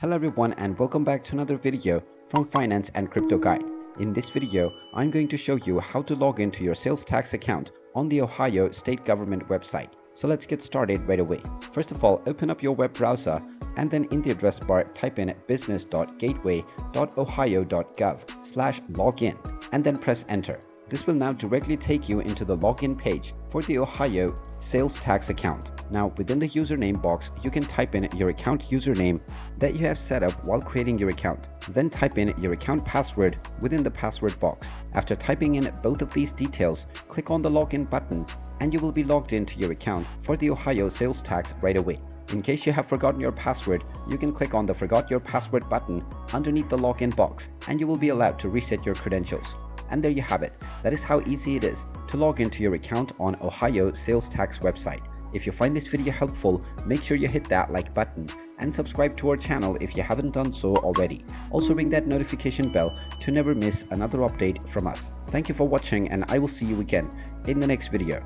Hello everyone and welcome back to another video from Finance and Crypto Guide. In this video, I'm going to show you how to log into your sales tax account on the Ohio state government website. So let's get started right away. First of all, open up your web browser and then in the address bar type in business.gateway.ohio.gov/login and then press enter. This will now directly take you into the login page for the Ohio sales tax account. Now within the username box, you can type in your account username that you have set up while creating your account. Then type in your account password within the password box. After typing in both of these details, click on the login button and you will be logged into your account for the Ohio sales tax right away. In case you have forgotten your password, you can click on the Forgot Your Password button underneath the login box and you will be allowed to reset your credentials. And there you have it. That is how easy it is to log into your account on Ohio sales tax website. If you find this video helpful, make sure you hit that like button and subscribe to our channel if you haven't done so already. Also ring that notification bell to never miss another update from us. Thank you for watching and I will see you again in the next video.